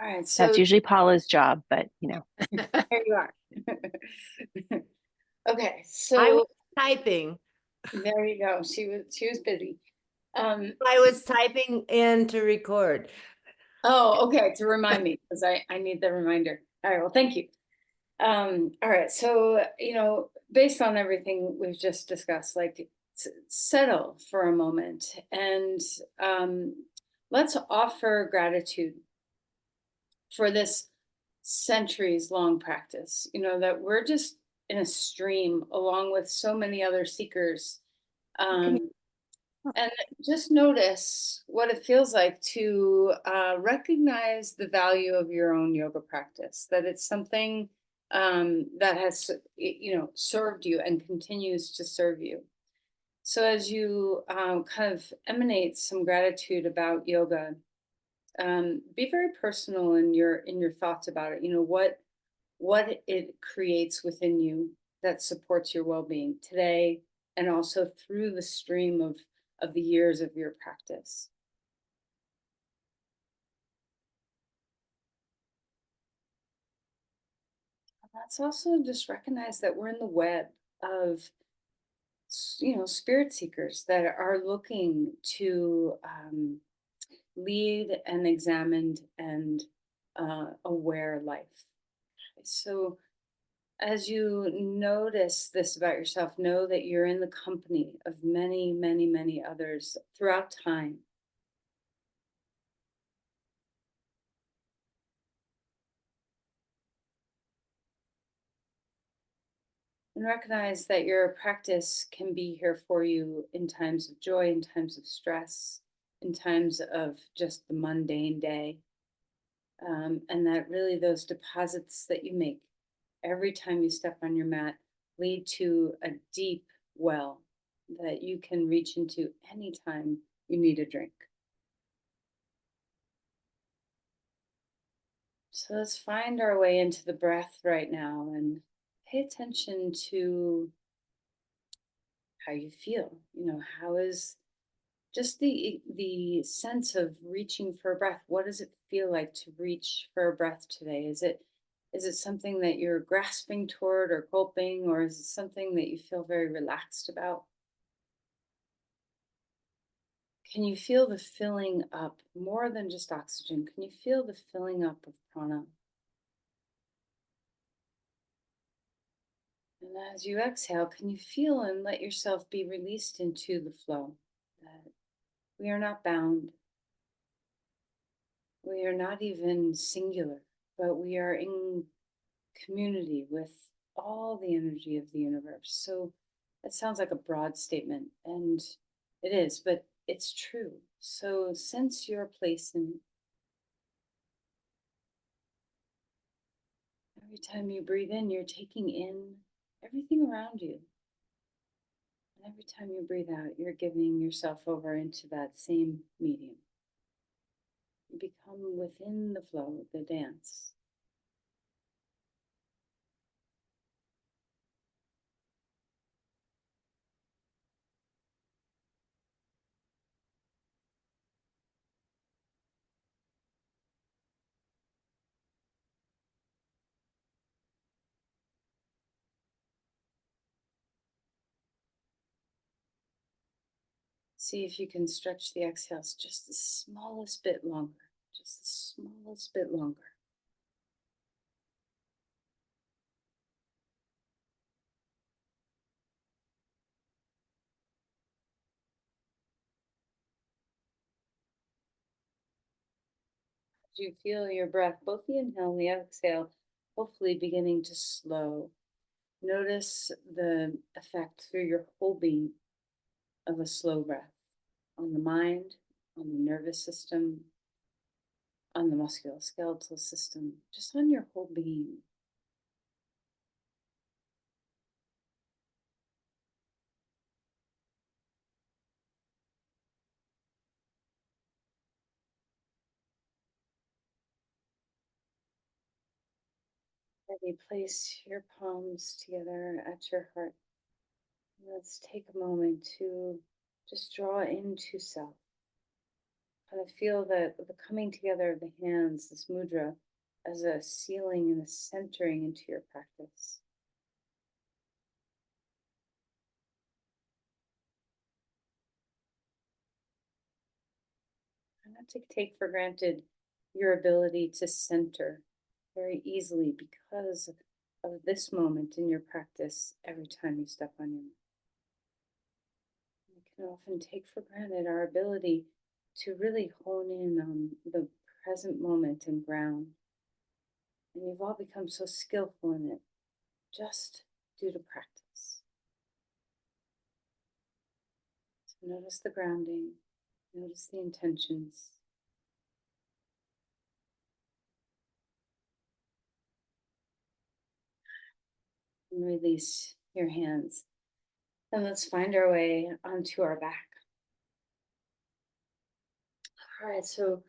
All right, That's so usually Paula's job, but there you are. Okay, I was so typing. there you go. She was busy. I was typing in to record. Oh, okay, to remind me because I need the reminder. All right, well, thank you. All right, so based on everything we've just discussed, like settle for a moment and um, let's offer gratitude for this centuries long practice, that we're just in a stream along with so many other seekers. Um, and just notice what it feels like to recognize the value of your own yoga practice, that it's something that has, served you and continues to serve you. So as you kind of emanate some gratitude about yoga, be very personal in your thoughts about it. What it creates within you that supports your well-being today and also through the stream of the years of your practice. And let's also just recognize that we're in the web of spirit seekers that are looking to lead an examined and aware life. So as you notice this about yourself, know that you're in the company of many, many, many others throughout time. And recognize that your practice can be here for you in times of joy, in times of stress, in times of just the mundane day. And that really those deposits that you make every time you step on your mat lead to a deep well that you can reach into anytime you need a drink. So let's find our way into the breath right now and pay attention to how you feel. How is just the sense of reaching for a breath? What does it feel like to reach for a breath today? Is it something that you're grasping toward or gulping, or is it something that you feel very relaxed about? Can you feel the filling up more than just oxygen? Can you feel the filling up of prana? And as you exhale, can you feel and let yourself be released into the flow? That we are not bound. We are not even singular, but we are in community with all the energy of the universe. So that sounds like a broad statement, and it is, but it's true. So sense your place in every time you breathe in, you're taking in everything around you. And every time you breathe out, you're giving yourself over into that same medium. You become within the flow, the dance. See if you can stretch the exhales just the smallest bit longer, just the smallest bit longer. As you feel your breath, both the inhale and the exhale, hopefully beginning to slow. Notice the effect through your whole being of a slow breath on the mind, on the nervous system, on the musculoskeletal system, just on your whole being. Ready, place your palms together at your heart. Let's take a moment to just draw into self. kind of feel the coming together of the hands, this mudra, as a sealing and a centering into your practice. And not to take for granted your ability to center very easily because of this moment in your practice every time you step on your mat. We can often take for granted our ability to really hone in on the present moment and ground. And you've all become so skillful in it just due to practice. So notice the grounding, notice the intentions. And release your hands. And let's find our way onto our back. All right, so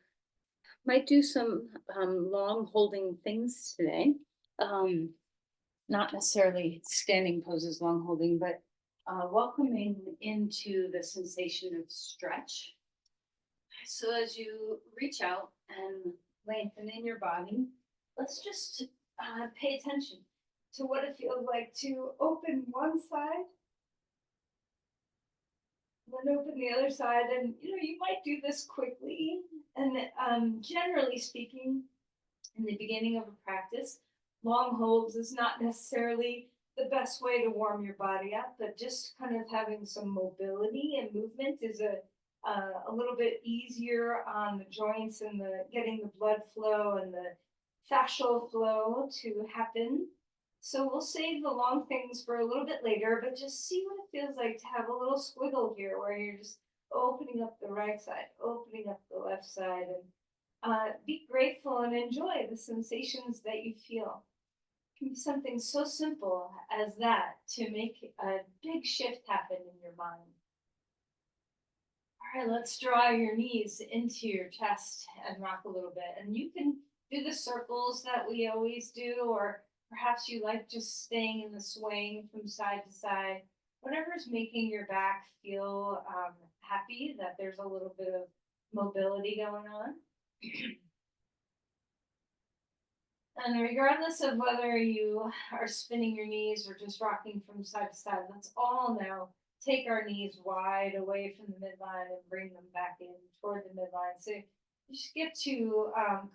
might do some long holding things today. Not necessarily standing poses, long holding, but welcoming into the sensation of stretch. So as you reach out and lengthen in your body, let's just pay attention to what it feels like to open one side, then open the other side. And you might do this quickly. And generally speaking, in the beginning of a practice, long holds is not necessarily the best way to warm your body up, but just kind of having some mobility and movement is a little bit easier on the joints and the getting the blood flow and the fascial flow to happen. So we'll save the long things for a little bit later, but just see what it feels like to have a little squiggle here where you're just opening up the right side, opening up the left side, and be grateful and enjoy the sensations that you feel. It can be something so simple as that to make a big shift happen in your mind. All right, let's draw your knees into your chest and rock a little bit. And you can do the circles that we always do, or perhaps you like just staying in the swing from side to side. Whatever's making your back feel happy, that there's a little bit of mobility going on. And regardless of whether you are spinning your knees or just rocking from side to side, let's all now take our knees wide away from the midline and bring them back in toward the midline. So you just get to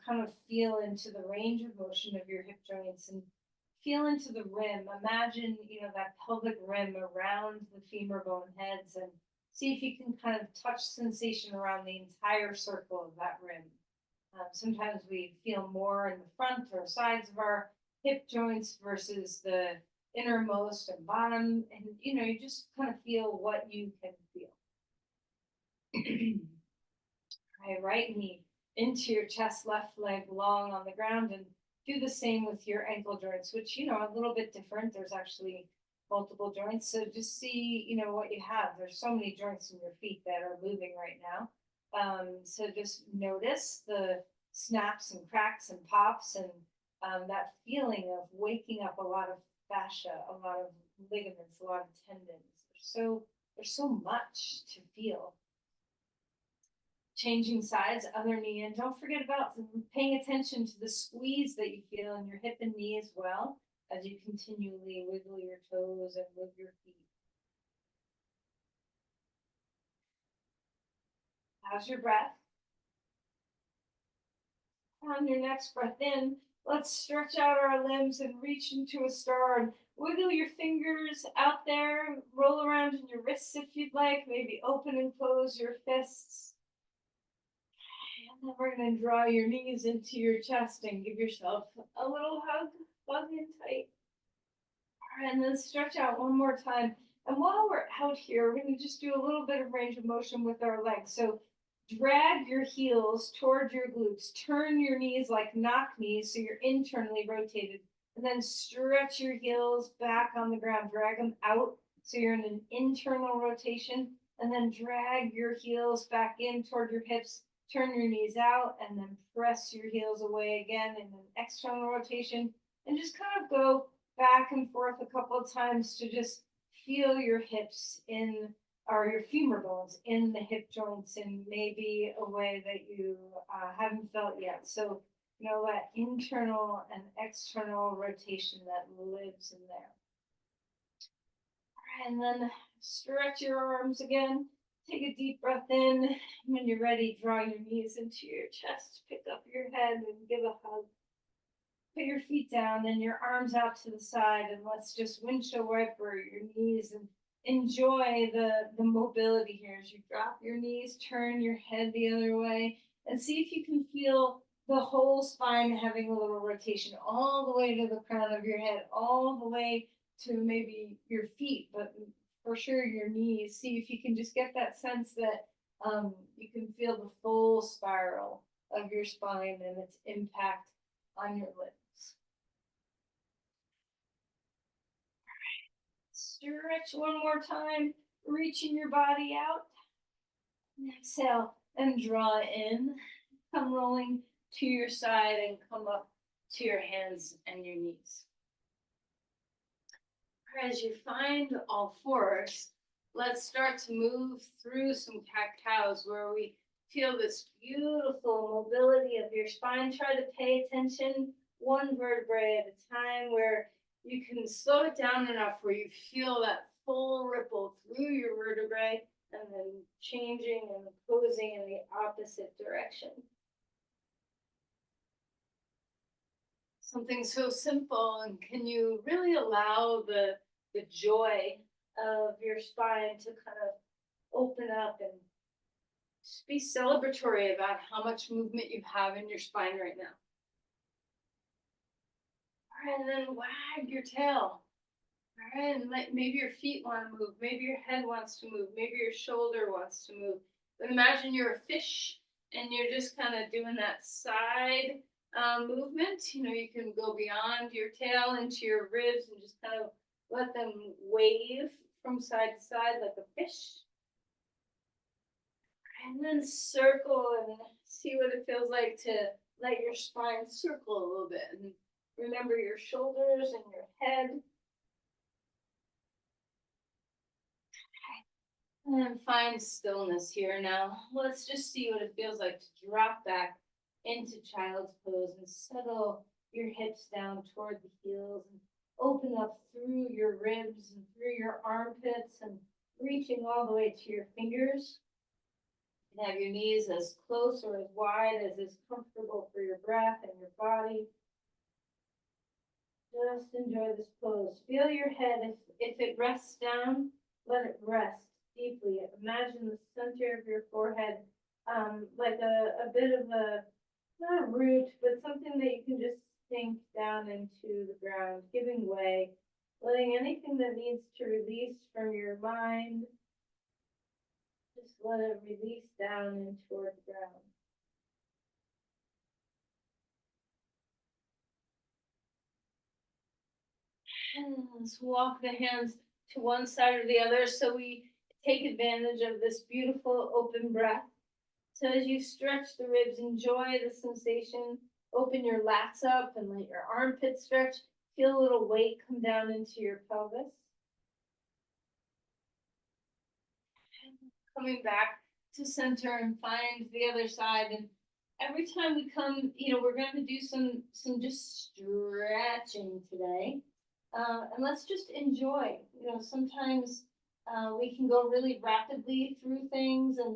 kind of feel into the range of motion of your hip joints and feel into the rim. Imagine, that pelvic rim around the femur bone heads, and see if you can kind of touch sensation around the entire circle of that rim. Sometimes we feel more in the front or sides of our hip joints versus the innermost and bottom. And, you just kind of feel what you can feel. All right, right knee into your chest, left leg long on the ground, and do the same with your ankle joints, which, are a little bit different. There's actually multiple joints. So just see, what you have. There's so many joints in your feet that are moving right now. So just notice the snaps and cracks and pops and that feeling of waking up a lot of fascia, a lot of ligaments, a lot of tendons. There's so much to feel. Changing sides, other knee, and don't forget about paying attention to the squeeze that you feel in your hip and knee as well as you continually wiggle your toes and move your feet. How's your breath? On your next breath in, let's stretch out our limbs and reach into a star and wiggle your fingers out there, roll around in your wrists if you'd like, maybe open and close your fists. And then we're going to draw your knees into your chest and give yourself a little hug in tight. All right, and then stretch out one more time. And while we're out here, we're going to just do a little bit of range of motion with our legs. So drag your heels toward your glutes. Turn your knees like knock knees so you're internally rotated. And then stretch your heels back on the ground. Drag them out so you're in an internal rotation. And then drag your heels back in toward your hips. Turn your knees out and then press your heels away again in an external rotation. And just kind of go back and forth a couple of times to just feel your hips in or your femur bones in the hip joints in maybe a way that you haven't felt yet. So, you know, that internal and external rotation that lives in there. All right, and then stretch your arms again. Take a deep breath in. When you're ready, draw your knees into your chest, pick up your head and give a hug. Put your feet down and your arms out to the side, and let's just windshield wiper your knees and enjoy the mobility here as you drop your knees, turn your head the other way, and see if you can feel the whole spine having a little rotation all the way to the crown of your head, all the way to maybe your feet, but for sure your knees. See if you can just get that sense that you can feel the full spiral of your spine and its impact on your limbs. Stretch one more time, reaching your body out. And exhale and draw in. Come rolling to your side and come up to your hands and your knees. As you find all fours, let's start to move through some cat-cows where we feel this beautiful mobility of your spine. Try to pay attention one vertebrae at a time, where you can slow it down enough where you feel that full ripple through your vertebrae and then changing and posing in the opposite direction. Something so simple, and can you really allow the joy of your spine to kind of open up and just be celebratory about how much movement you have in your spine right now. All right, and then wag your tail. All right, and maybe your feet want to move, maybe your head wants to move, maybe your shoulder wants to move. But imagine you're a fish and you're just kind of doing that side movement. You know, you can go beyond your tail into your ribs and just kind of let them wave from side to side like a fish. And then circle and see what it feels like to let your spine circle a little bit. And remember your shoulders and your head. And then find stillness here now. Let's just see what it feels like to drop back into child's pose and settle your hips down toward the heels and open up through your ribs and through your armpits and reaching all the way to your fingers. You can have your knees as close or as wide as is comfortable for your breath and your body. Just enjoy this pose. Feel your head. If it rests down, let it rest deeply. Imagine the center of your forehead like a bit of a, not a root, but something that you can just sink down into the ground, giving way, letting anything that needs to release from your mind, just let it release down and toward the ground. And let's walk the hands to one side or the other so we take advantage of this beautiful open breath. So as you stretch the ribs, enjoy the sensation. Open your lats up and let your armpits stretch. Feel a little weight come down into your pelvis. And coming back to center and find the other side. And every time we come, you know, we're going to do some just stretching today. And let's just enjoy. You know, sometimes we can go really rapidly through things and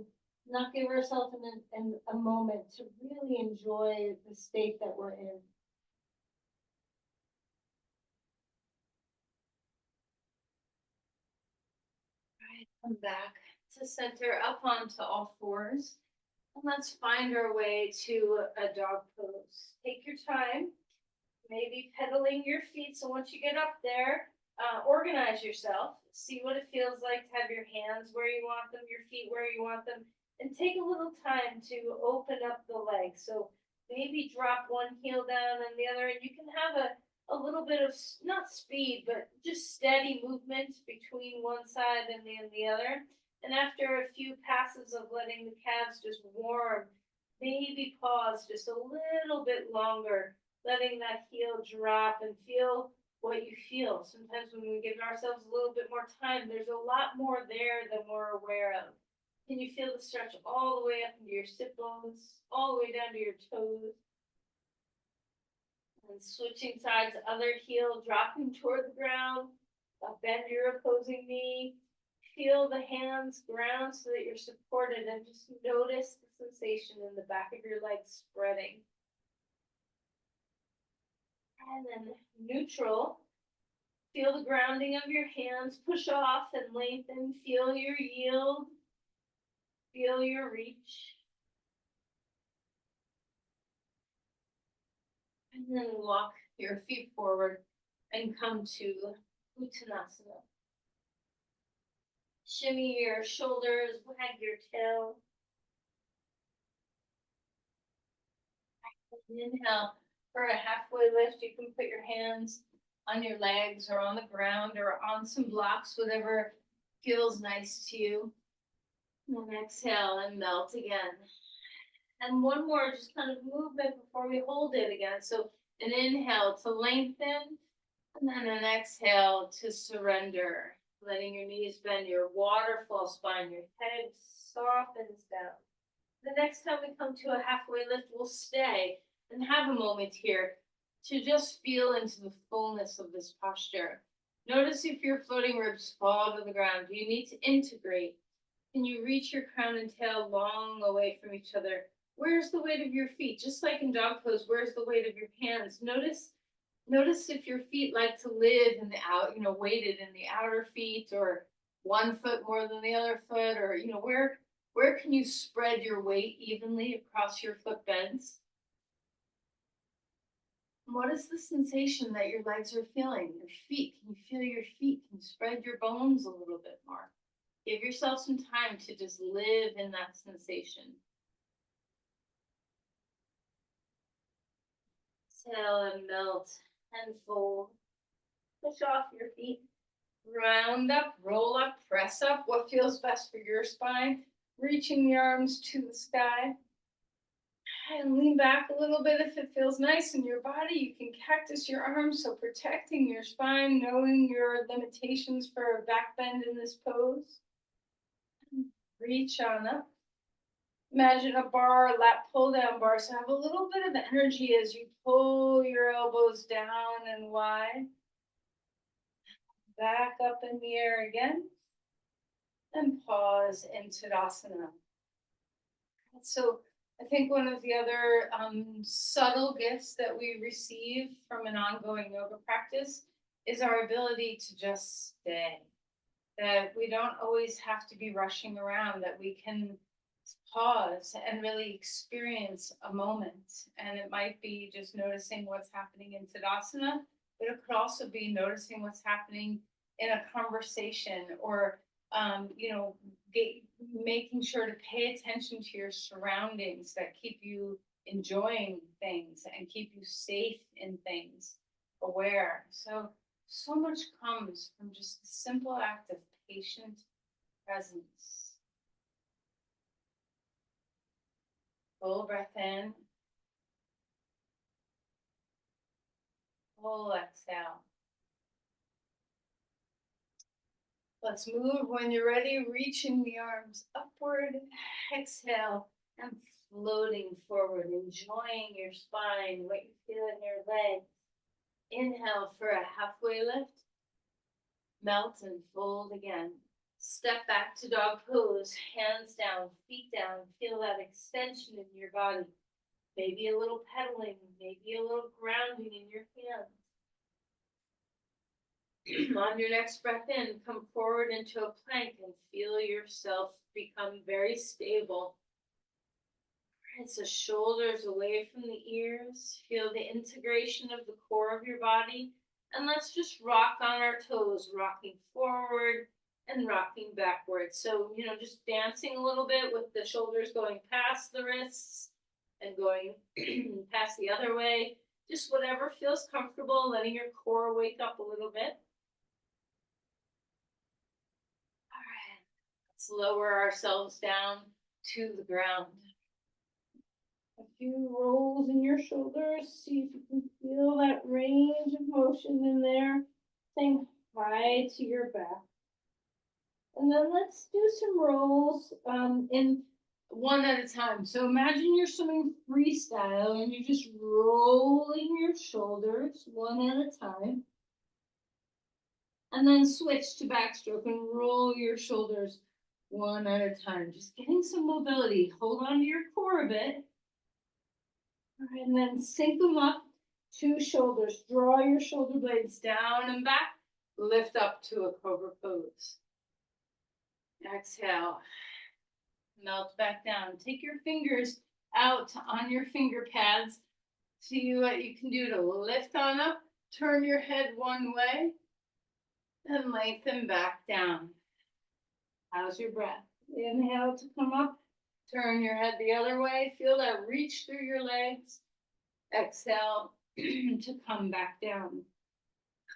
not give ourselves a moment to really enjoy the state that we're in. All right, come back to center, up onto all fours. And let's find our way to a dog pose. Take your time, maybe pedaling your feet. So once you get up there, organize yourself. See what it feels like to have your hands where you want them, your feet where you want them. And take a little time to open up the legs. So maybe drop one heel down and the other, and you can have a little bit of, not speed, but just steady movement between one side and the other. And after a few passes of letting the calves just warm, maybe pause just a little bit longer, letting that heel drop and feel what you feel. Sometimes when we give ourselves a little bit more time, there's a lot more there than we're aware of. Can you feel the stretch all the way up into your sit bones, all the way down to your toes? And switching sides, other heel dropping toward the ground. Bend your opposing knee. Feel the hands ground so that you're supported, and just notice the sensation in the back of your legs spreading. And then neutral. Feel the grounding of your hands, push off and lengthen, feel your yield, feel your reach. And then walk your feet forward and come to Uttanasana. Shimmy your shoulders, wag your tail. Inhale for a halfway lift. You can put your hands on your legs or on the ground or on some blocks, whatever feels nice to you. And then exhale and melt again. And one more just kind of movement before we hold it again. So an inhale to lengthen, and then an exhale to surrender. Letting your knees bend, your waterfall spine, your head softens down. The next time we come to a halfway lift, we'll stay and have a moment here to just feel into the fullness of this posture. Notice if your floating ribs fall to the ground. Do you need to integrate? Can you reach your crown and tail long away from each other? Where's the weight of your feet? Just like in dog pose, where's the weight of your hands? Notice if your feet like to live in the out, weighted in the outer feet, or one foot more than the other foot, or, where can you spread your weight evenly across your foot bends? What is the sensation that your legs are feeling? Your feet, can you feel your feet? Can you spread your bones a little bit more? Give yourself some time to just live in that sensation. Exhale and melt and fold. Push off your feet. Round up, roll up, press up. What feels best for your spine? Reaching the arms to the sky. And lean back a little bit if it feels nice in your body. You can cactus your arms, so protecting your spine, knowing your limitations for a back bend in this pose. Reach on up. Imagine a bar, lat pull down bar. So have a little bit of energy as you pull your elbows down and wide. Back up in the air again. And pause in Tadasana. So I think one of the other subtle gifts that we receive from an ongoing yoga practice is our ability to just stay. That we don't always have to be rushing around, that we can pause and really experience a moment. And it might be just noticing what's happening in Tadasana, but it could also be noticing what's happening in a conversation, or making sure to pay attention to your surroundings that keep you enjoying things and keep you safe in things, aware. So much comes from just the simple act of patient presence. Full breath in. Full exhale. Let's move. When you're ready, reaching the arms upward. Exhale and floating forward, enjoying your spine, what you feel in your legs. Inhale for a halfway lift. Melt and fold again. Step back to dog pose, hands down, feet down. Feel that extension in your body. Maybe a little pedaling, maybe a little grounding in your hands. On your next breath in, come forward into a plank and feel yourself become very stable. Right, so shoulders away from the ears. Feel the integration of the core of your body. And let's just rock on our toes, rocking forward and rocking backwards. So, just dancing a little bit with the shoulders going past the wrists and going past the other way. Just whatever feels comfortable, letting your core wake up a little bit. Let's lower ourselves down to the ground. A few rolls in your shoulders, see if you can feel that range of motion in there. Saying hi to your back. And then let's do some rolls in one at a time. So imagine you're swimming freestyle and you're just rolling your shoulders one at a time. And then switch to backstroke and roll your shoulders one at a time. Just getting some mobility. Hold on to your core a bit. All right, and then sync them up. 2 shoulders. Draw your shoulder blades down and back. Lift up to a cobra pose. Exhale. Melt back down. Take your fingers out on your finger pads. See what you can do to lift on up. Turn your head one way and lengthen back down. How's your breath? Inhale to come up. Turn your head the other way. Feel that reach through your legs. Exhale to come back down.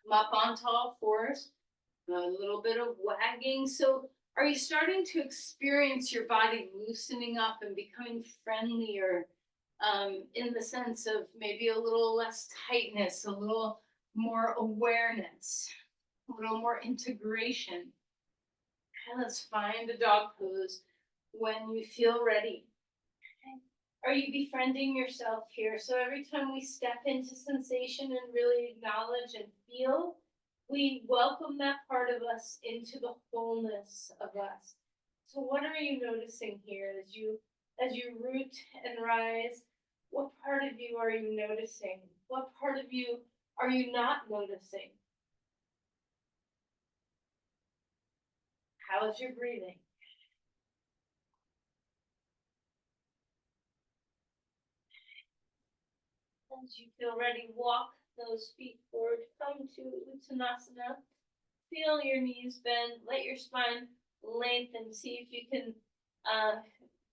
Come up onto all fours. A little bit of wagging. So are you starting to experience your body loosening up and becoming friendlier in the sense of maybe a little less tightness, a little more awareness, a little more integration? And let's find a dog pose when you feel ready. Okay. Are you befriending yourself here? So every time we step into sensation and really acknowledge and feel, we welcome that part of us into the wholeness of us. So what are you noticing here as you root and rise? What part of you are you noticing? What part of you are you not noticing? How is your breathing? As you feel ready, walk those feet forward. Come to Uttanasana. Feel your knees bend. Let your spine lengthen. See if you can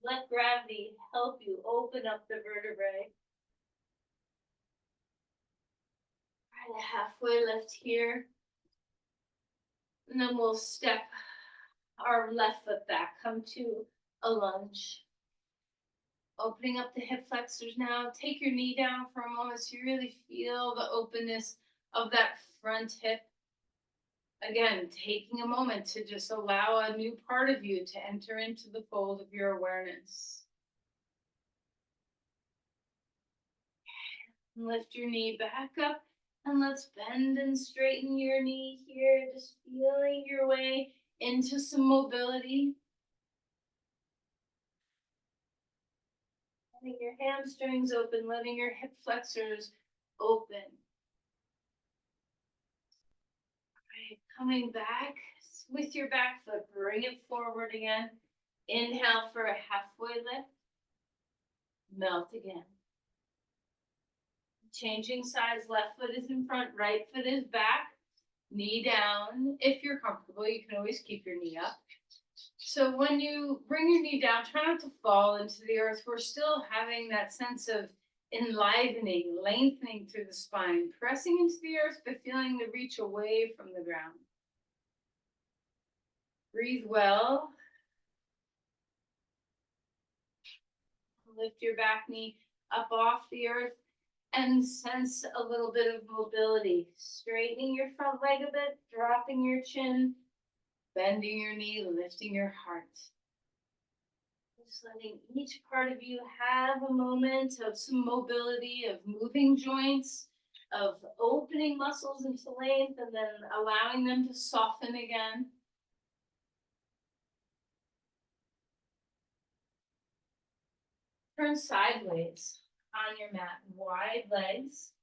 let gravity help you open up the vertebrae. Try to halfway lift here. And then we'll step our left foot back. Come to a lunge. Opening up the hip flexors now. Take your knee down for a moment so you really feel the openness of that front hip. Again, taking a moment to just allow a new part of you to enter into the fold of your awareness. Lift your knee back up and let's bend and straighten your knee here. Just feeling your way into some mobility. Letting your hamstrings open, letting your hip flexors open. Right, coming back with your back foot, bring it forward again. Inhale for a halfway lift. Melt again. Changing sides, left foot is in front, right foot is back. Knee down. If you're comfortable, you can always keep your knee up. So when you bring your knee down, try not to fall into the earth. We're still having that sense of enlivening, lengthening through the spine, pressing into the earth, but feeling the reach away from the ground. Breathe well. Lift your back knee up off the earth and sense a little bit of mobility. Straightening your front leg a bit, dropping your chin, bending your knee, lifting your heart. Just letting each part of you have a moment of some mobility, of moving joints, of opening muscles into length, and then allowing them to soften again. Turn sideways on your mat, wide legs.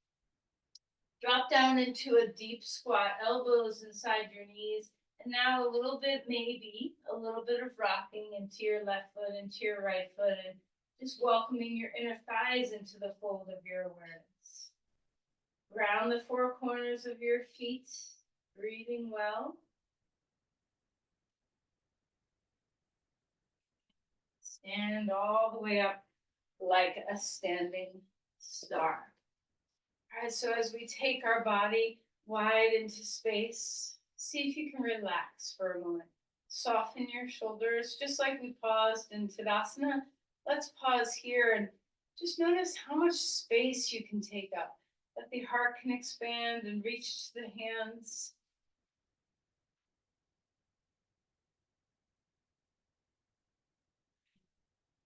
Drop down into a deep squat, elbows inside your knees. And now a little bit of rocking into your left foot, into your right foot, and just welcoming your inner thighs into the fold of your awareness. Ground the 4 corners of your feet, breathing well. Stand all the way up like a standing star. All right, so as we take our body wide into space, see if you can relax for a moment. Soften your shoulders, just like we paused in Tadasana. Let's pause here and Just notice how much space you can take up. That the heart can expand and reach to the hands.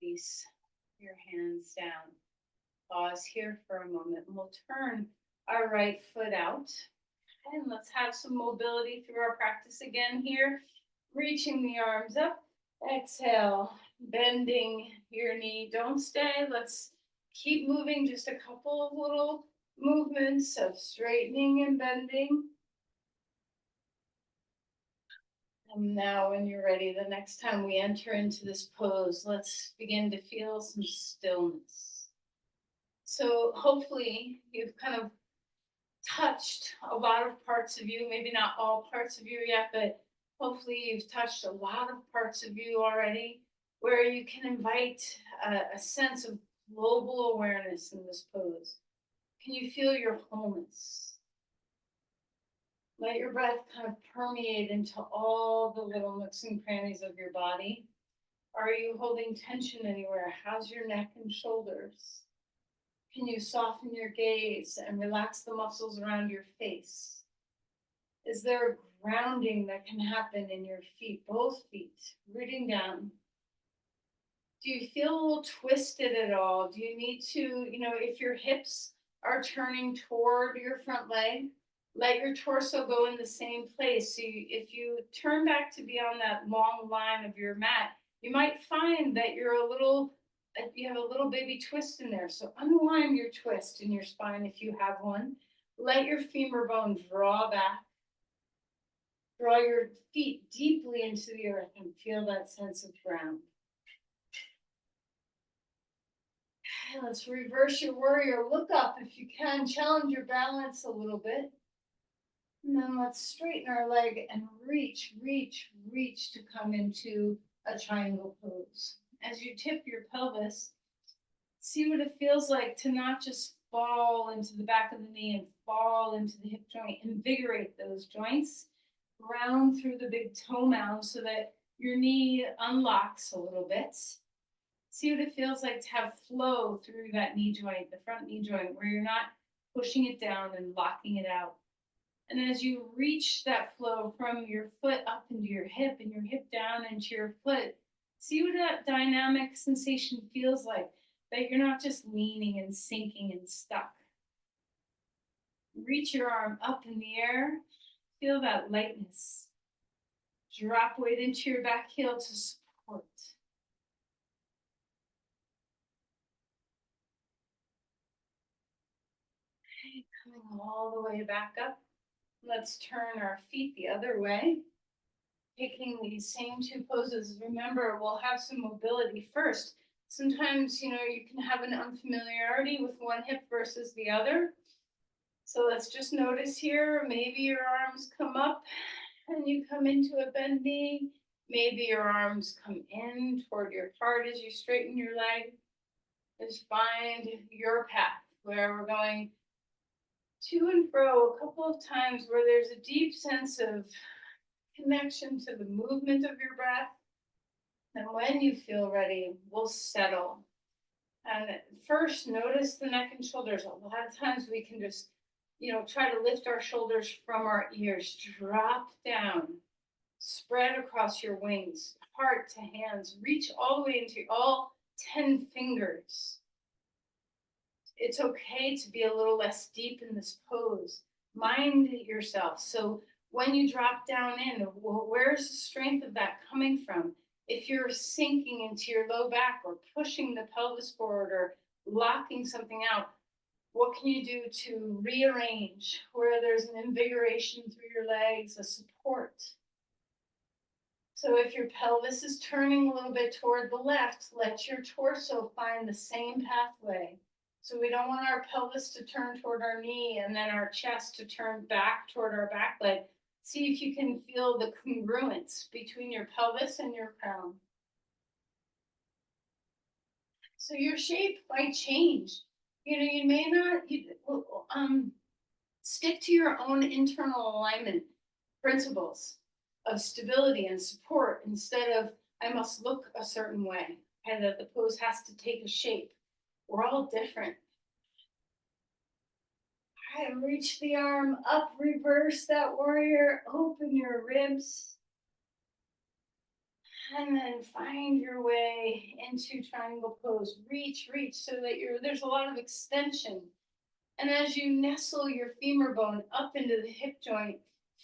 Release your hands down. Pause here for a moment and we'll turn our right foot out. And let's have some mobility through our practice again here. Reaching the arms up. Exhale, bending your knee. Don't stay. Let's keep moving. Just a couple of little movements of straightening and bending. And now when you're ready, the next time we enter into this pose, let's begin to feel some stillness. So hopefully you've kind of touched a lot of parts of you, maybe not all parts of you yet, but hopefully you've touched a lot of parts of you already, where you can invite a sense of global awareness in this pose. Can you feel your wholeness? Let your breath kind of permeate into all the little nooks and crannies of your body. Are you holding tension anywhere? How's your neck and shoulders? Can you soften your gaze and relax the muscles around your face? Is there a grounding that can happen in your feet, both feet, rooting down? Do you feel a little twisted at all? Do you need to, if your hips are turning toward your front leg, let your torso go in the same place. So if you turn back to be on that long line of your mat, you might find that you have a little baby twist in there. So unwind your twist in your spine if you have one. Let your femur bone draw back. Draw your feet deeply into the earth and feel that sense of ground. Okay, let's reverse your warrior. Look up if you can. Challenge your balance a little bit. And then let's straighten our leg and reach to come into a triangle pose. As you tip your pelvis, see what it feels like to not just fall into the back of the knee and fall into the hip joint. Invigorate those joints. Round through the big toe mound so that your knee unlocks a little bit. See what it feels like to have flow through that knee joint, the front knee joint, where you're not pushing it down and locking it out. And as you reach that flow from your foot up into your hip and your hip down into your foot, see what that dynamic sensation feels like, that you're not just leaning and sinking and stuck. Reach your arm up in the air, feel that lightness. Drop weight into your back heel to support. Okay, coming all the way back up. Let's turn our feet the other way. Taking these same two poses. Remember, we'll have some mobility first. Sometimes, you can have an unfamiliarity with one hip versus the other. So let's just notice here, maybe your arms come up and you come into a bend knee. Maybe your arms come in toward your heart as you straighten your leg. Just find your path where we're going to and fro a couple of times where there's a deep sense of connection to the movement of your breath. And when you feel ready, we'll settle. And first, notice the neck and shoulders. A lot of times we can just, try to lift our shoulders from our ears, drop down, spread across your wings, heart to hands, reach all the way into all 10 fingers. It's okay to be a little less deep in this pose. Mind yourself. So when you drop down in, where's the strength of that coming from? If you're sinking into your low back or pushing the pelvis forward or locking something out, what can you do to rearrange where there's an invigoration through your legs, a support? So if your pelvis is turning a little bit toward the left, let your torso find the same pathway. So we don't want our pelvis to turn toward our knee and then our chest to turn back toward our back leg. See if you can feel the congruence between your pelvis and your crown. So your shape might change. You may not stick to your own internal alignment principles of stability and support instead of I must look a certain way, and that the pose has to take a shape. We're all different. All right, reach the arm up, reverse that warrior, open your ribs. And then find your way into triangle pose. Reach, so that there's a lot of extension. And as you nestle your femur bone up into the hip joint,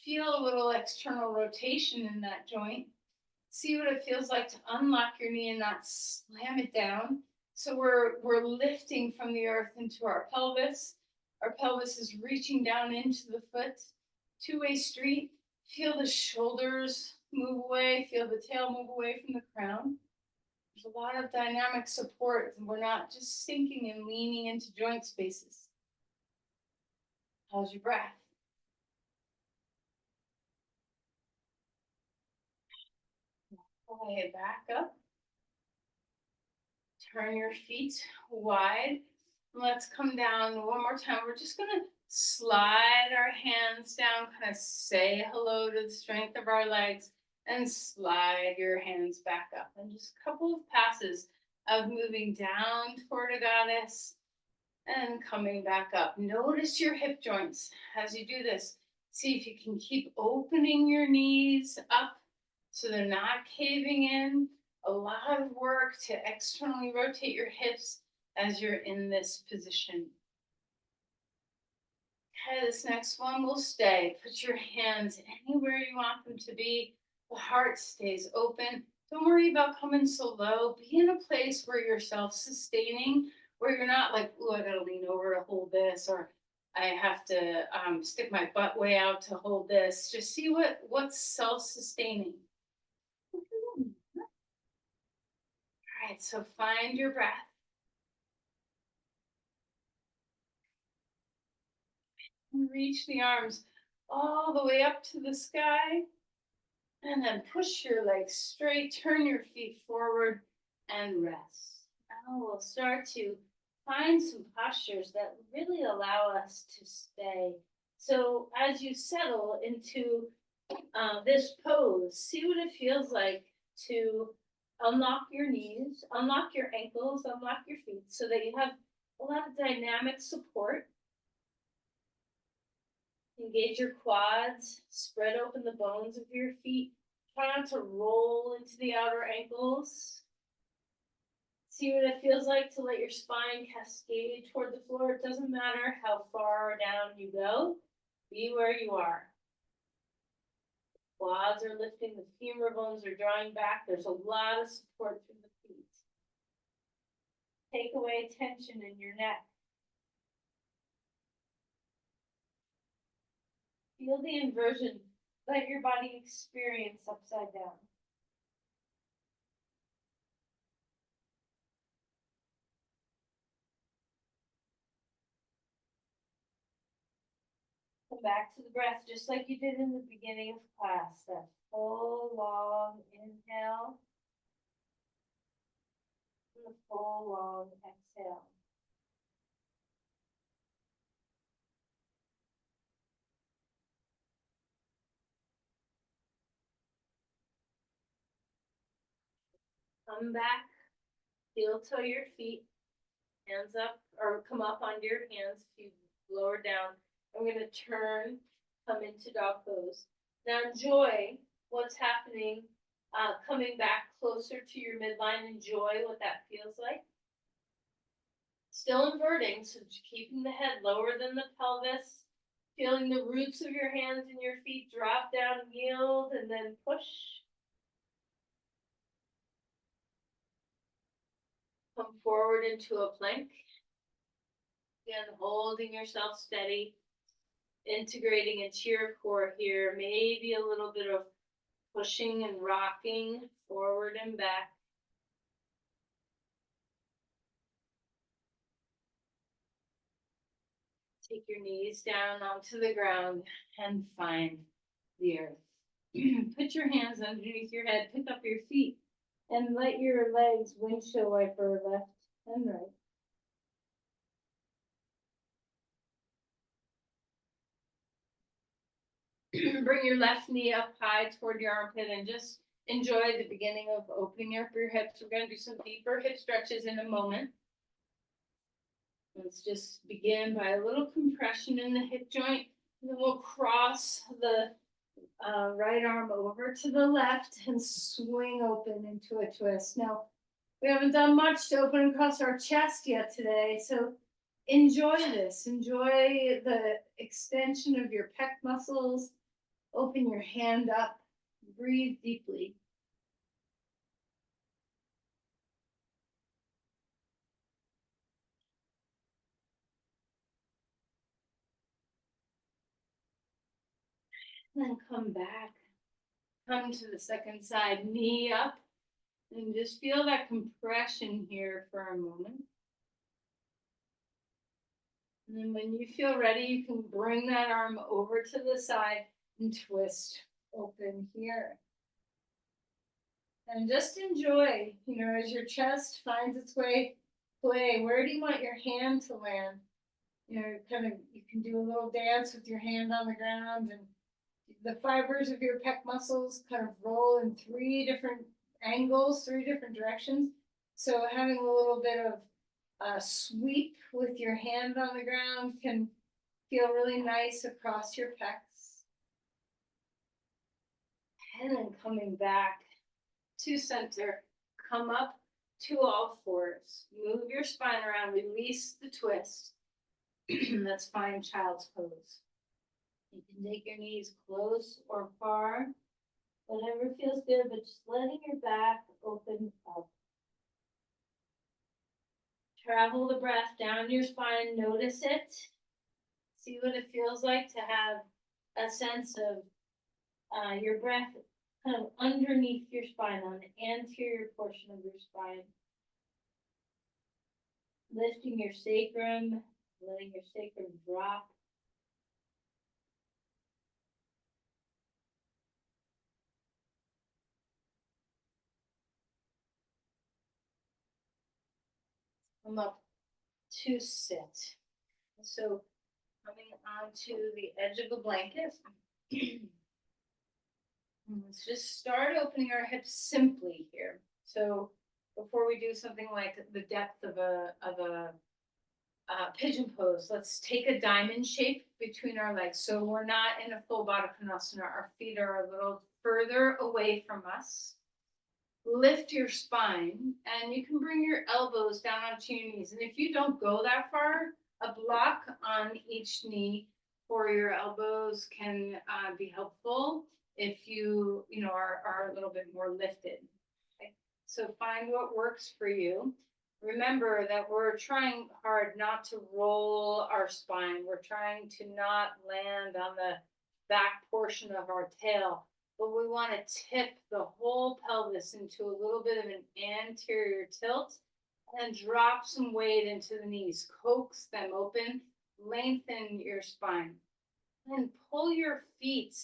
feel a little external rotation in that joint. See what it feels like to unlock your knee and not slam it down. So we're lifting from the earth into our pelvis. Our pelvis is reaching down into the foot. Two-way street. Feel the shoulders move away. Feel the tail move away from the crown. There's a lot of dynamic support, and we're not just sinking and leaning into joint spaces. How's your breath? Lay it back up. Turn your feet wide. Let's come down one more time. We're just gonna slide our hands down, kind of say hello to the strength of our legs, and slide your hands back up. And just a couple of passes of moving down toward a goddess and coming back up. Notice your hip joints as you do this. See if you can keep opening your knees up so they're not caving in. A lot of work to externally rotate your hips as you're in this position. Okay, this next one will stay. Put your hands anywhere you want them to be. The heart stays open. Don't worry about coming so low. Be in a place where you're self-sustaining, where you're not like, oh, I gotta lean over to hold this, or I have to stick my butt way out to hold this. Just see what's self-sustaining. All right, so find your breath. Reach the arms all the way up to the sky. And then push your legs straight, turn your feet forward, and rest. Now we'll start to find some postures that really allow us to stay. So as you settle into this pose, see what it feels like to unlock your knees, unlock your ankles, unlock your feet so that you have a lot of dynamic support. Engage your quads, spread open the bones of your feet. Try not to roll into the outer ankles. See what it feels like to let your spine cascade toward the floor. It doesn't matter how far down you go, be where you are. Quads are lifting, the femur bones are drawing back. There's a lot of support through the feet. Take away tension in your neck. Feel the inversion. Let your body experience upside down. Come back to the breath just like you did in the beginning of class. That full long inhale and the full long exhale. Come back, heel toe your feet, hands up, or come up onto your hands, feet lower down. I'm gonna turn, come into dog pose. Now enjoy what's happening, coming back closer to your midline. Enjoy what that feels like. Still inverting, so keeping the head lower than the pelvis, feeling the roots of your hands and your feet drop down, yield, and then push. Come forward into a plank. Again, holding yourself steady, integrating into your core here, maybe a little bit of pushing and rocking forward and back. Take your knees down onto the ground and find the earth. Put your hands underneath your head, pick up your feet, and let your legs windshield wiper left and right. Bring your left knee up high toward your armpit and just enjoy the beginning of opening up your hips. We're going to do some deeper hip stretches in a moment. Let's just begin by a little compression in the hip joint, and then we'll cross the right arm over to the left and swing open into a twist. Now, we haven't done much to open across our chest yet today, so enjoy this. Enjoy the extension of your pec muscles. Open your hand up, breathe deeply. Then come back, come to the second side, knee up, and just feel that compression here for a moment. And then when you feel ready, you can bring that arm over to the side and twist open here. And just enjoy, as your chest finds its way, play. Where do you want your hand to land? You can do a little dance with your hand on the ground, and the fibers of your pec muscles kind of roll in 3 different angles, 3 different directions. So having a little bit of a sweep with your hand on the ground can feel really nice across your pecs. And then coming back to center, come up to all fours. Move your spine around, release the twist. Let's find child's pose. You can take your knees close or far, whatever feels good, but just letting your back open up. Travel the breath down your spine, notice it. See what it feels like to have a sense of your breath kind of underneath your spine, on the anterior portion of your spine. Lifting your sacrum, letting your sacrum drop. Come up to sit. So coming onto the edge of the blanket. Let's just start opening our hips simply here. So before we do something like the depth of a pigeon pose, let's take a diamond shape between our legs. So we're not in a full Baddha Konasana. Our feet are a little further away from us. Lift your spine, and you can bring your elbows down onto your knees. And if you don't go that far, a block on each knee for your elbows can be helpful if you are a little bit more lifted. Okay? So find what works for you. Remember that we're trying hard not to roll our spine. We're trying to not land on the back portion of our tail, but we want to tip the whole pelvis into a little bit of an anterior tilt and drop some weight into the knees. Coax them open, lengthen your spine. And pull your feet,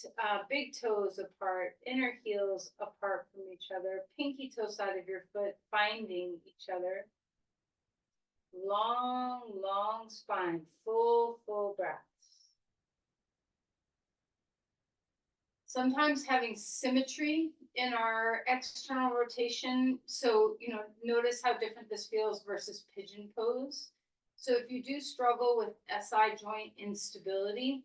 big toes apart, inner heels apart from each other, pinky toe side of your foot finding each other. Long, long spine, full breaths. Sometimes having symmetry in our external rotation. So, notice how different this feels versus pigeon pose. So if you do struggle with SI joint instability,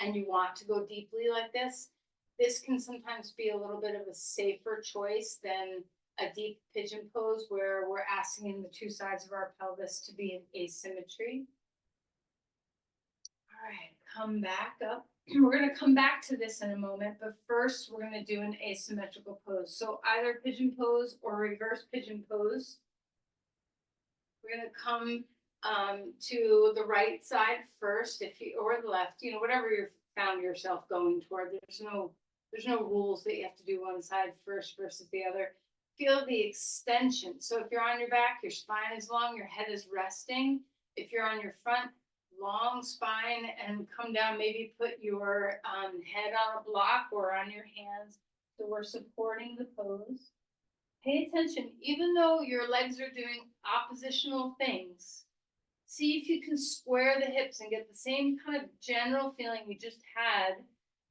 and you want to go deeply like this can sometimes be a little bit of a safer choice than a deep pigeon pose where we're asking the 2 sides of our pelvis to be in asymmetry. All right, come back up. We're going to come back to this in a moment, but first we're going to do an asymmetrical pose. So either pigeon pose or reverse pigeon pose. We're going to come to the right side first, or the left, whatever you found yourself going toward. There's no rules that you have to do one side first versus the other. Feel the extension. So if you're on your back, your spine is long, your head is resting. If you're on your front, long spine, and come down, maybe put your head on a block or on your hands. So we're supporting the pose. Pay attention, even though your legs are doing oppositional things, see if you can square the hips and get the same kind of general feeling we just had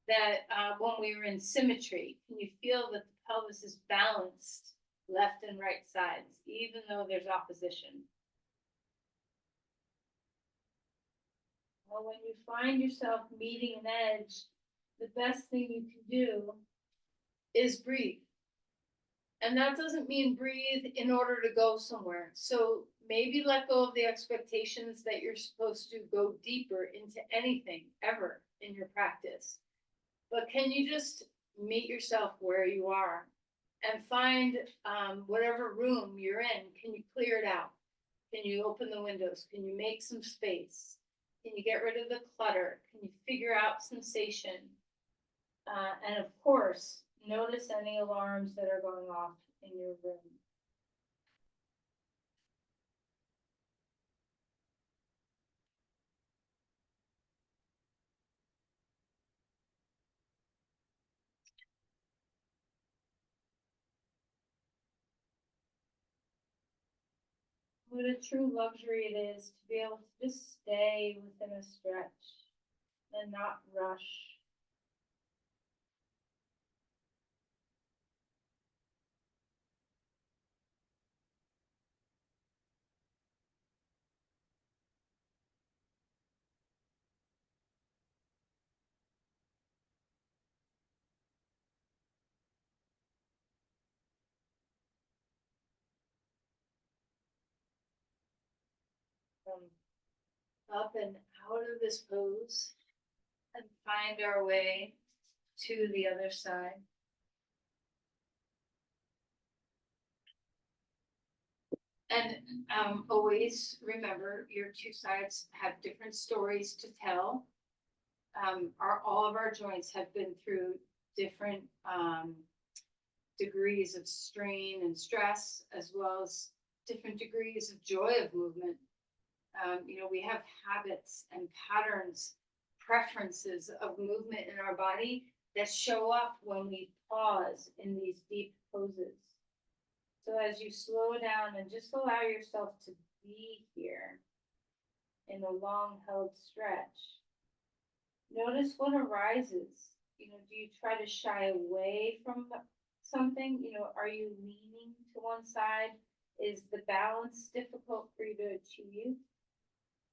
that when we were in symmetry. Can you feel that the pelvis is balanced left and right sides, even though there's opposition? but when you find yourself meeting an edge, the best thing you can do is breathe. And that doesn't mean breathe in order to go somewhere. So maybe let go of the expectations that you're supposed to go deeper into anything ever in your practice. But can you just meet yourself where you are and find whatever room you're in? Can you clear it out? Can you open the windows? Can you make some space? Can you get rid of the clutter? Can you figure out sensation? And of course, notice any alarms that are going off in your room. What a true luxury it is to be able to just stay within a stretch and not rush. Up and out of this pose and find our way to the other side. And always remember your two sides have different stories to tell. All of our joints have been through different degrees of strain and stress, as well as different degrees of joy of movement. We have habits and patterns, preferences of movement in our body that show up when we pause in these deep poses. So as you slow down and just allow yourself to be here in a long held stretch, notice what arises. Do you try to shy away from something? Are you leaning to one side? Is the balance difficult for you to achieve?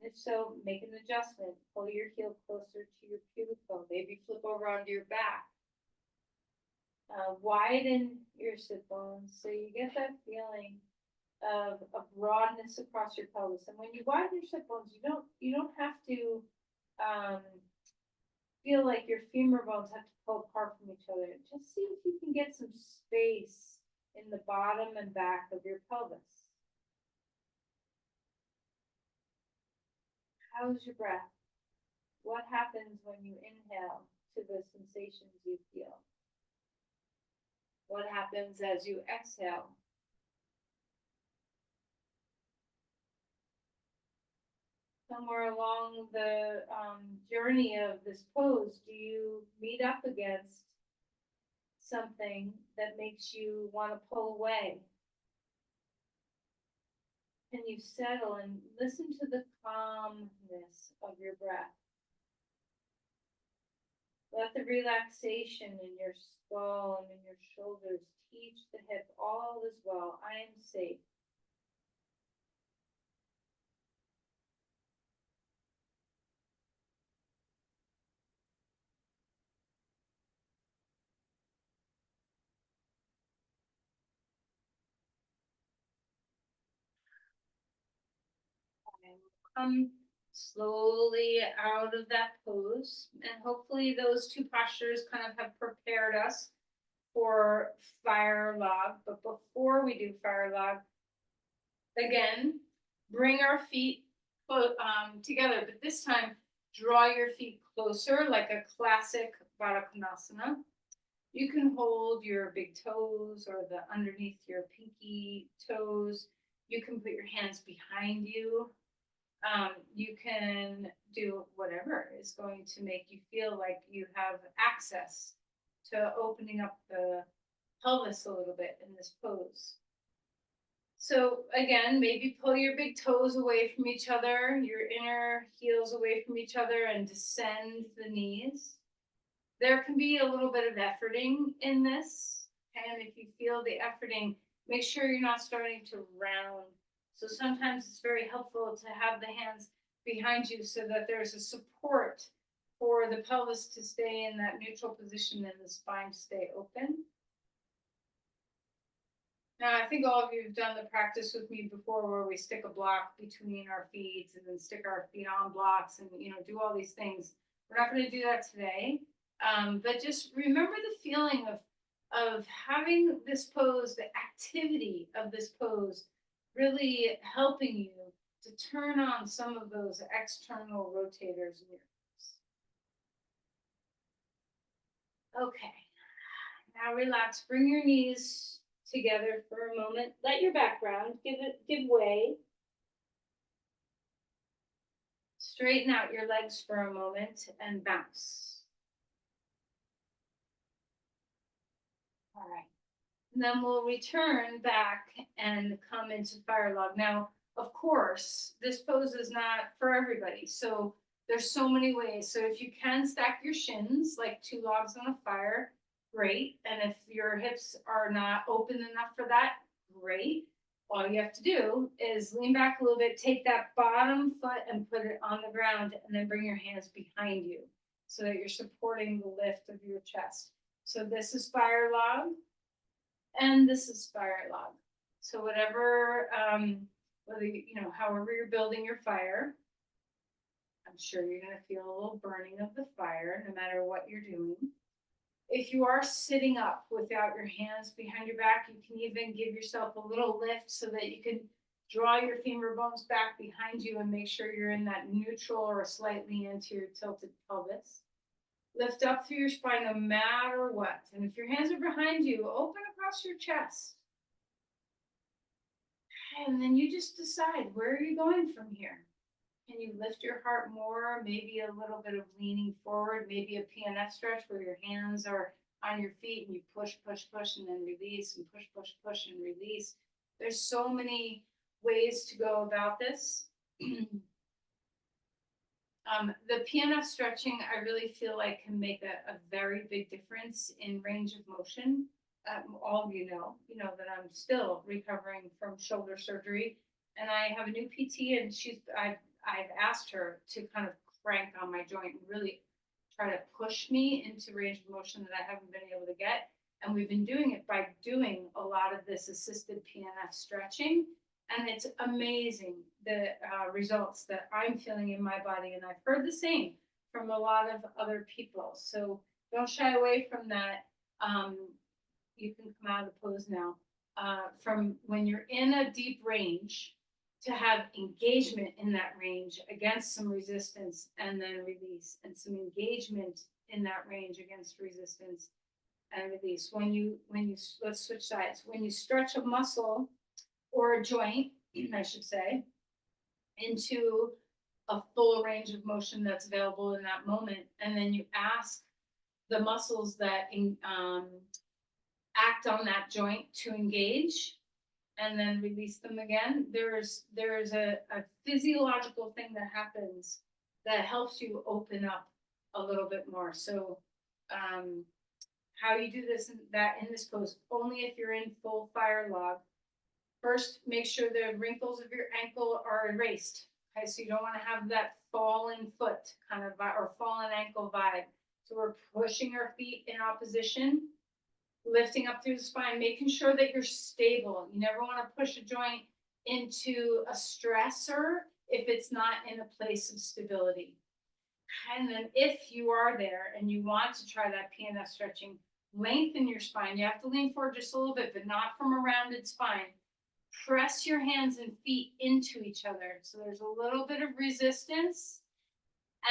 If so, make an adjustment. Pull your heel closer to your pubic bone. Maybe flip over onto your back. Widen your sit bones so you get that feeling of a broadness across your pelvis. And when you widen your sit bones, you don't have to feel like your femur bones have to pull apart from each other. Just see if you can get some space in the bottom and back of your pelvis. How's your breath? What happens when you inhale to the sensations you feel? What happens as you exhale? Somewhere along the journey of this pose, do you meet up against something that makes you want to pull away? Can you settle and listen to the calmness of your breath? Let the relaxation in your skull and in your shoulders teach the hip all is well. I am safe. Come slowly out of that pose, and hopefully those two postures kind of have prepared us for fire log. But before we do fire log, again, bring our feet together, but this time draw your feet closer like a classic Baddha Konasana. You can hold your big toes or the underneath your pinky toes. You can put your hands behind you. You can do whatever is going to make you feel like you have access to opening up the pelvis a little bit in this pose. So again, maybe pull your big toes away from each other, your inner heels away from each other, and descend the knees. There can be a little bit of efforting in this, and if you feel the efforting, make sure you're not starting to round. So sometimes it's very helpful to have the hands behind you so that there's a support for the pelvis to stay in that neutral position and the spine stay open. Now, I think all of you have done the practice with me before where we stick a block between our feet and then stick our feet on blocks and, do all these things. We're not going to do that today. But just remember the feeling of having this pose, the activity of this pose, really helping you to turn on some of those external rotators in your hips. Okay, now relax, bring your knees together for a moment. Let your background give way. Straighten out your legs for a moment and bounce. All right. And then we'll return back and come into fire log. Now, of course, this pose is not for everybody. So there's so many ways. So if you can stack your shins like two logs on a fire, great. And if your hips are not open enough for that, great. All you have to do is lean back a little bit, take that bottom foot and put it on the ground, and then bring your hands behind you so that you're supporting the lift of your chest. So this is fire log, and this is fire log. So whatever, whether however you're building your fire, I'm sure you're gonna feel a little burning of the fire no matter what you're doing. If you are sitting up without your hands behind your back, you can even give yourself a little lift so that you can draw your femur bones back behind you and make sure you're in that neutral or slightly anterior tilted pelvis. Lift up through your spine no matter what. And if your hands are behind you, open across your chest. And then you just decide, where are you going from here? Can you lift your heart more? Maybe a little bit of leaning forward, maybe a PNF stretch where your hands are on your feet and you push, push, push, and then release, and push, push, push, and release. There's so many ways to go about this. The PNF stretching, I really feel like can make a very big difference in range of motion. All of you know that I'm still recovering from shoulder surgery, and I have a new PT, and I've asked her to kind of crank on my joint and really try to push me into range of motion that I haven't been able to get. And we've been doing it by doing a lot of this assisted PNF stretching. And it's amazing the results that I'm feeling in my body. And I've heard the same from a lot of other people. So don't shy away from that. You can come out of the pose now. From when you're in a deep range, to have engagement in that range against some resistance and then release, and some engagement in that range against resistance and release. When you let's switch sides. When you stretch a muscle or a joint, I should say, into a full range of motion that's available in that moment, and then you ask the muscles that act on that joint to engage, and then release them again. There's a physiological thing that happens that helps you open up a little bit more. So how you do this in this pose, only if you're in full fire log. First, make sure the wrinkles of your ankle are erased. Okay, so you don't want to have that fallen foot kind of or fallen ankle vibe. So we're pushing our feet in opposition, lifting up through the spine, making sure that you're stable. You never want to push a joint into a stressor if it's not in a place of stability. And then if you are there and you want to try that PNF stretching, lengthen your spine. You have to lean forward just a little bit, but not from a rounded spine. Press your hands and feet into each other. So there's a little bit of resistance,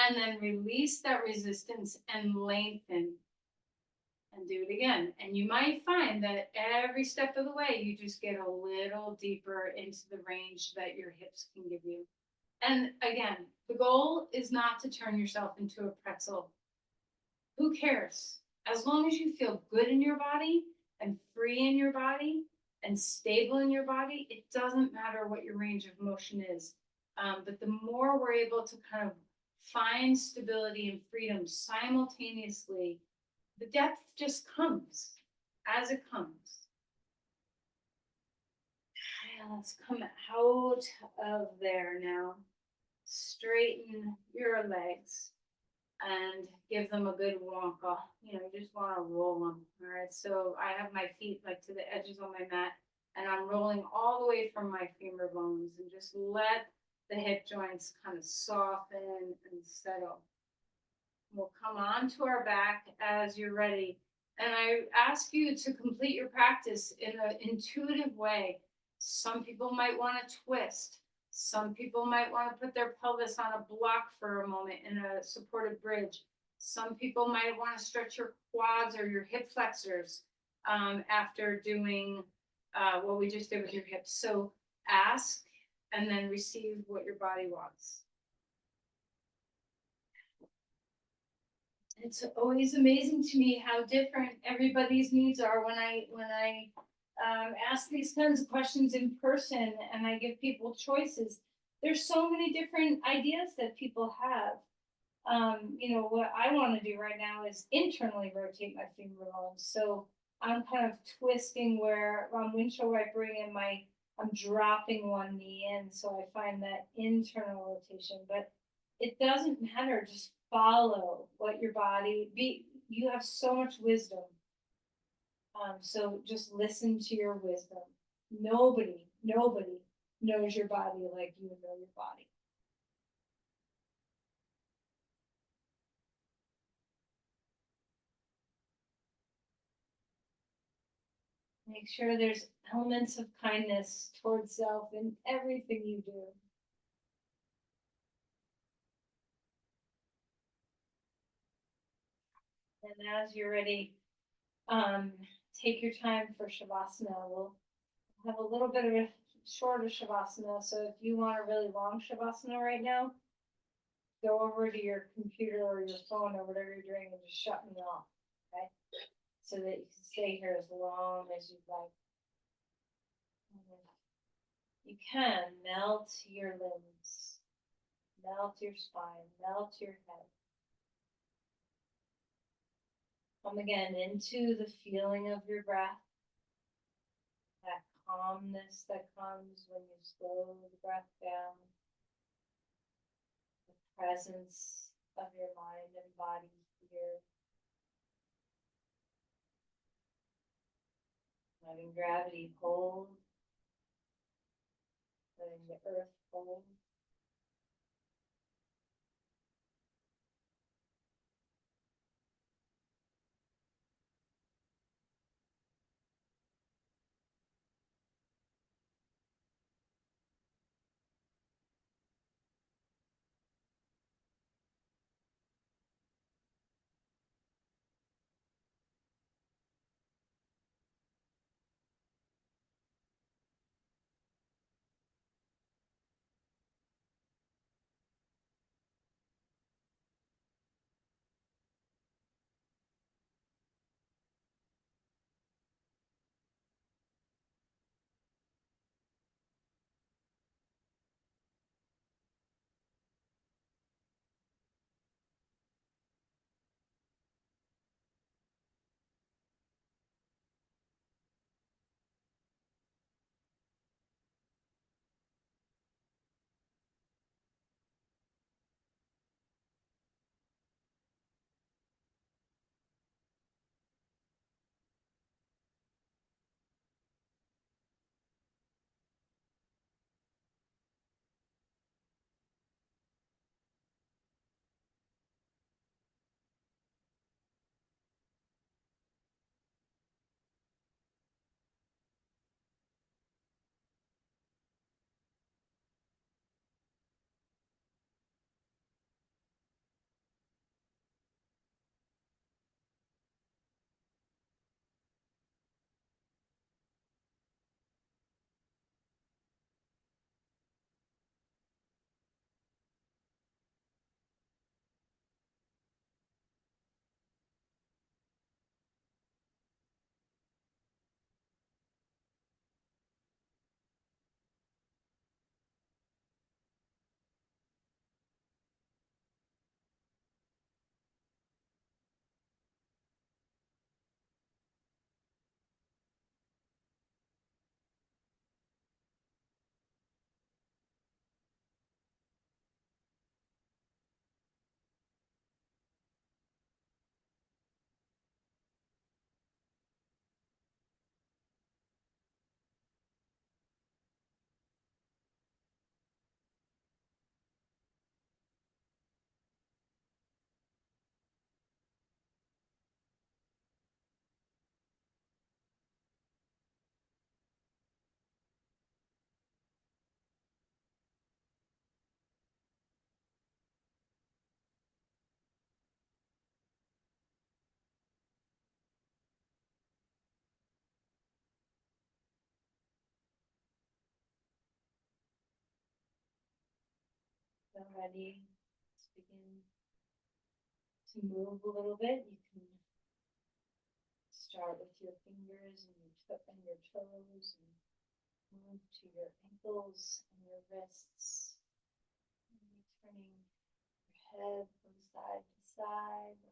and then release that resistance and lengthen. And do it again. And you might find that every step of the way, you just get a little deeper into the range that your hips can give you. And again, the goal is not to turn yourself into a pretzel. Who cares? As long as you feel good in your body and free in your body and stable in your body, it doesn't matter what your range of motion is. But the more we're able to kind of find stability and freedom simultaneously, the depth just comes as it comes. And let's come out of there now. straighten your legs and give them a good wonka. You know, you just want to roll them. All right. So I have my feet like to the edges on my mat, and I'm rolling all the way from my femur bones, and just let the hip joints kind of soften and settle. We'll come onto our back as you're ready. And I ask you to complete your practice in an intuitive way. Some people might want to twist. Some people might want to put their pelvis on a block for a moment in a supported bridge. Some people might want to stretch your quads or your hip flexors after doing what we just did with your hips. So ask and then receive what your body wants. It's always amazing to me how different everybody's needs are when I ask these kinds of questions in person and I give people choices. There's so many different ideas that people have. You know, what I want to do right now is internally rotate my femur bones. So I'm kind of twisting where on windshield right bring in I'm dropping one knee in, so I find that internal rotation. But it doesn't matter, just follow what your body be. You have so much wisdom. So just listen to your wisdom. Nobody knows your body like you know your body. Make sure there's elements of kindness towards self in everything you do. And as you're ready, take your time for Shavasana. We'll have a little bit of a shorter Shavasana. So if you want a really long Shavasana right now, go over to your computer or your phone or whatever you're doing and just shut me off, okay? So that you can stay here as long as you'd like. You can melt your limbs, melt your spine, melt your head. Come again into the feeling of your breath, that calmness that comes when you slow the breath down, the presence of your mind and body here. Letting gravity hold, letting the earth hold. ready, let's begin to move a little bit. You can start with your fingers and your toes and move to your ankles and your wrists. And you're turning your head from side to side,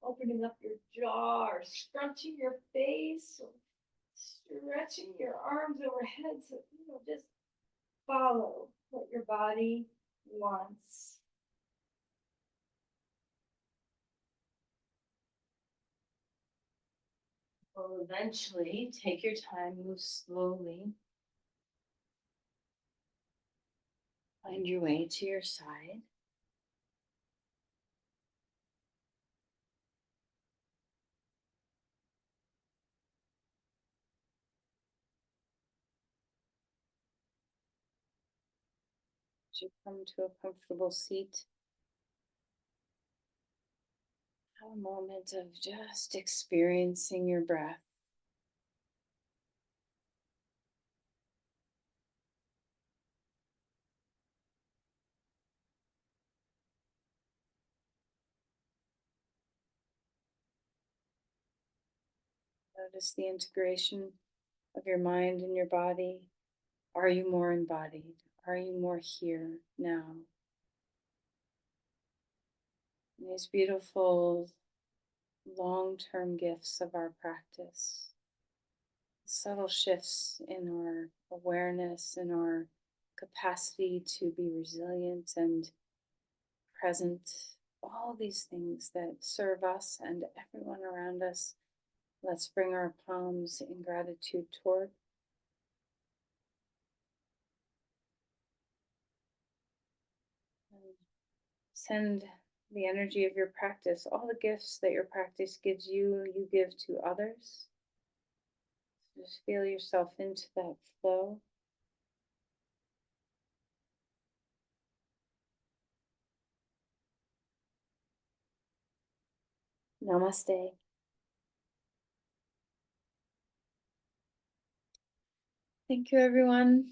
opening up your jaw or scrunching your face or stretching your arms overhead. So, just follow what your body wants. Will eventually take your time, move slowly. Find your way to your side. As you come to a comfortable seat, have a moment of just experiencing your breath. Notice the integration of your mind and your body. Are you more embodied? Are you more here now? And these beautiful long-term gifts of our practice, subtle shifts in our awareness and our capacity to be resilient and present, all these things that serve us and everyone around us. Let's bring our palms in gratitude toward. And send the energy of your practice, all the gifts that your practice gives you, you give to others. Just feel yourself into that flow. Namaste. Thank you, everyone.